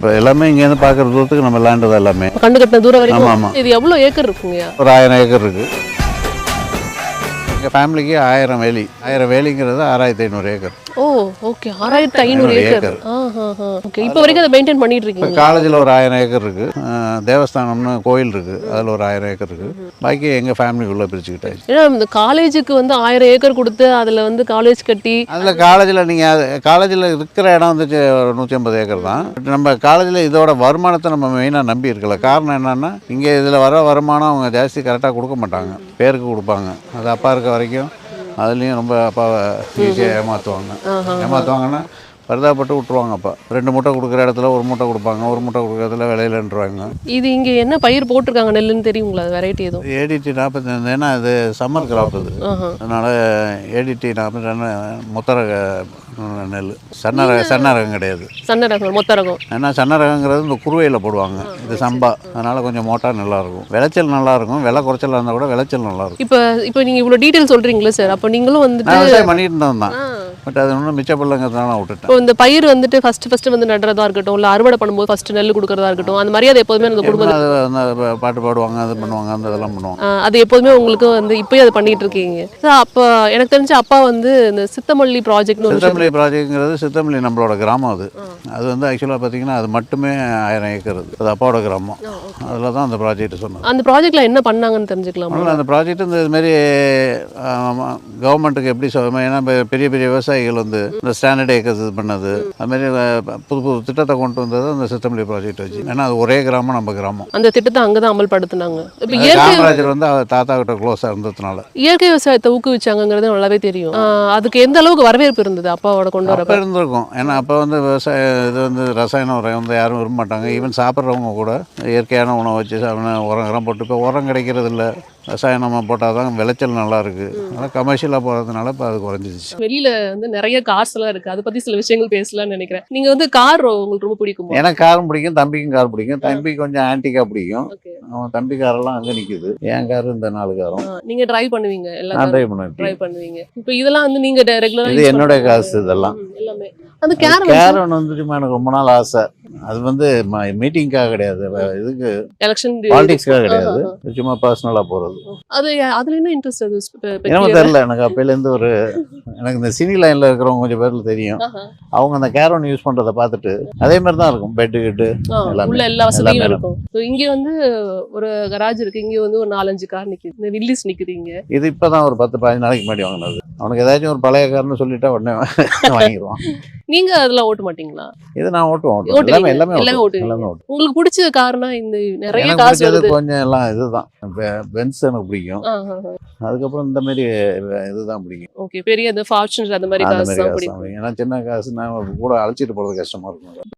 இப்போ எல்லாமே இங்கேருந்து பார்க்குற தூரத்துக்கு நம்ம லேண்டு தான் எல்லாமே. கண்டு கட்டின தூரம் வரைக்கும். ஆமாம் ஆமாம். இது எவ்வளோ ஏக்கர் இருக்குங்கய்யா? ஒரு 1000 ஏக்கர் இருக்குது. எங்கள் ஃபேமிலிக்கு 1000 வேலி. 1000 வேலிங்கிறது 6500 ஏக்கர். ஓ ஓகே, 6500 ஏக்கர். ஓகே, இப்போ வரைக்கும் அதை மெயின்டைன் பண்ணிட்டு இப்போ இருக்கீங்க? காலேஜில் ஒரு 1000 ஏக்கர் இருக்குது. தேவஸ்தானம்னு கோயில் இருக்குது, அதில் ஒரு 1000 ஏக்கர் இருக்குது. பாக்கி எங்கள் ஃபேமிலிக்குள்ளே பிரிச்சுக்கிட்டாச்சு. ஏன்னா இந்த காலேஜுக்கு வந்து 1000 ஏக்கர் கொடுத்து அதில் வந்து காலேஜ் கட்டி அதில் காலேஜில் நீங்கள் காலேஜில் இருக்கிற இடம் வந்துச்சு ஒரு 150 ஏக்கர் தான். நம்ம காலேஜில் இதோட வருமானத்தை நம்ம மெயினாக நம்பி இருக்கல. காரணம் என்னென்னா இங்கே இதில் வர வருமானம் அவங்க ஜாஸ்தி கரெக்டாக கொடுக்க மாட்டாங்க, பேருக்கு கொடுப்பாங்க. அது அப்பா இருக்க வரைக்கும் அதுலேயும் ரொம்ப அப்பாவை ஈஸியாக ஏமாற்றுவாங்கன்னா பரிதாபப்பட்டு விட்ருவாங்க. அப்பா 2 மூட்டை கொடுக்குற இடத்துல 1 மூட்டை கொடுப்பாங்க, 1 மூட்டை கொடுக்குற இடத்துல விலையிலன்றாங்க. இது இங்கே என்ன பயிர் போட்டிருக்காங்க நெல்லுன்னு தெரியுங்களா? வெரைட்டி எதுவும்? ஏடிடி 45, ஏன்னா அது சம்மர் கிராப் இது. அதனால் ஏடிடி 42 முத்தரக நெல். சன்ன ரகம் கிடையாது. சன்ன ரகம், மொத்த ரகம். ஏன்னா சன்ன ரகங்கிறது இந்த குருவையில் போடுவாங்க, இது சம்பா. அதனால் கொஞ்சம் மோட்டாக நல்லாயிருக்கும், விளைச்சல் நல்லாயிருக்கும். விலை குறைச்சல் இருந்தால் கூட விளைச்சல் நல்லாயிருக்கும். இப்போ நீங்கள் இவ்வளோ டீட்டெயில் சொல்கிறீங்களே சார், அப்போ நீங்களும் வந்துட்டு விவசாயம் பண்ணிட்டு இருந்தோம் தான். பட் அது ஒன்றும் மிச்சப்படலைங்கிறதுனால நான் விட்டுட்டேன். இப்போ இந்த பயிர் வந்துட்டு ஃபஸ்ட்டு வந்து நடுறதா இருக்கட்டும், இல்லை அறுவடை பண்ணும்போது ஃபஸ்ட்டு நெல் கொடுக்குறதா இருக்கட்டும், அந்த மரியாதை எப்போதுமே அந்த குடும்பம் அது வந்து பாட்டு பாடுவாங்க, அது பண்ணுவாங்க, அந்த இதெல்லாம் பண்ணுவாங்க. அது எப்போதுமே உங்களுக்கு வந்து இப்போயும் அதை பண்ணிட்டு இருக்கீங்க. அப்போ எனக்கு தெரிஞ்ச அப்பா வந்து இந்த சித்தமல்லி ப்ராஜெக்ட்னு சித்தமல்லி ப்ராஜெக்ட்ங்கிறது சித்தமல்லி நம்மளோட கிராமம். அது வந்து ஆக்சுவலாக பார்த்தீங்கன்னா அது மட்டுமே 1000 ஏக்கர். அது அப்பாவோட கிராமம். அதில் தான் அந்த ப்ராஜெக்ட் சொன்னாங்க. அந்த ப்ராஜெக்டில் என்ன பண்ணாங்கன்னு தெரிஞ்சுக்கலாமா? அந்த ப்ராஜெக்ட் இந்த இதுமாரி கவர்மெண்ட்டுக்கு எப்படி சொல்லுவோம், ஏன்னா பெரிய பெரிய விவசாயிகள் வந்து இந்த ஸ்டாண்டர்ட் ஏக்கர்ஸ் இது பண்ணது, அதுமாரி புது புது திட்டத்தை கொண்டு வந்தது அந்த சித்தமல்லி ப்ராஜெக்ட் வச்சு. ஏன்னா அது ஒரே கிராமம், நம்ம கிராமம். அந்த திட்டத்தை அங்கே தான் அமல்படுத்தினாங்க. இப்போ காமராஜர் வந்து அவர் தாத்தா கிட்ட க்ளோஸாக இருந்ததுனால இயற்கை விவசாயத்தை ஊக்குவிச்சாங்கிறது நல்லாவே தெரியும். அதுக்கு எந்த அளவுக்கு வரவேற்பு இருந்தது அப்பாவோட கொண்டு வர? இருந்திருக்கும். ஏன்னா அப்போ வந்து விவசாய இது வந்து ரசாயன உரம் வந்து யாரும் விரும்ப மாட்டாங்க. ஈவன் சாப்பிட்றவங்க கூட இயற்கையான உணவை வச்சு உரம் போட்டு, இப்போ உரம் கிடைக்கிறது இல்லை, ரசாயனமாக போட்டால் தான் விளைச்சல் நல்லா இருக்குது. அதனால் கமர்ஷியலாக போகிறதுனால இப்போ அது குறைஞ்சிருச்சு. வெளியில் வந்து நிறைய கார்ஸ் எல்லாம் இருக்குது, அதை பற்றி சில விஷயங்கள் பேசலாம்னு நினைக்கிறேன். நீங்கள் வந்து கார் உங்களுக்கு ரொம்ப பிடிக்கும்? எனக்கு காரும் பிடிக்கும், தம்பிக்கும் கார் பிடிக்கும். தம்பி கொஞ்சம் ஆன்டிக்காக பிடிக்கும். அவன் தம்பி காரெல்லாம் அங்கே நிற்குது. என் காரு இந்த 4 காரும். நீங்கள் ட்ரைவ் பண்ணுவீங்க? எல்லாம் ட்ரைவ் பண்ணுவீங்க. இப்போ இதெல்லாம் வந்து நீங்கள் ரெகுலராக? இது என்னோட காசு இதெல்லாம் எல்லாமே. அந்த கேரவன் வந்துட்டு எனக்கு ரொம்ப நாள் ஆசை. அது வந்து மீட்டிங்காக கிடையாது, இதுக்கு எலெக்ஷன் பாலிடிக்ஸ்க்காக கிடையாது, சும்மா பர்சனலாக போகிறது. அது அதுல என்ன இன்ட்ரெஸ்ட்? அது எனக்கு தெரியல. எனக்கு அப்பையிலேருந்து எனக்கு இந்த சினி லைனில் இருக்கிறவங்க கொஞ்சம் பேர்ல தெரியும். அவங்க அந்த கேரவன் யூஸ் பண்ணுறதை பார்த்துட்டு அதே மாதிரி தான் இருக்கும். பெட்டு கிட்டு உள்ள எல்லா வசதியும் இருக்கும். இங்கே வந்து ஒரு கராஜ் இருக்கு, இங்கே வந்து ஒரு 4-5 கார் நிற்குது. இந்த வில்லிஸ் நிற்குதுங்க. இது இப்போதான் ஒரு 10-15 நாளைக்கு முன்னாடி வாங்கினது. அவனுக்கு ஏதாச்சும் ஒரு பழைய கார்னு சொல்லிட்டா உடனே வாங்கிடுவான். நீங்க அதெல்லாம் ஓட்ட மாட்டீங்களா? இது நான் ஓட்டுவேன். எல்லாமே ஓட்டுவேன். உங்களுக்கு பிடிச்ச கார்னா இந்த நிறைய காசு வருது கொஞ்சம் எல்லாம் இதுதான். பென்ஸ் எனக்கு பிடிக்கும். அதுக்கப்புறம் இந்த மாதிரி இதுதான் பிடிக்கும். ஓகே, பெரிய அந்த ஃபார்ச்சுனர் அந்த மாதிரி காசு தான் பிடிக்கும். ஏன்னா சின்ன காசு நான் கூட அழைச்சிட்டு போறது கஷ்டமா இருக்கும்.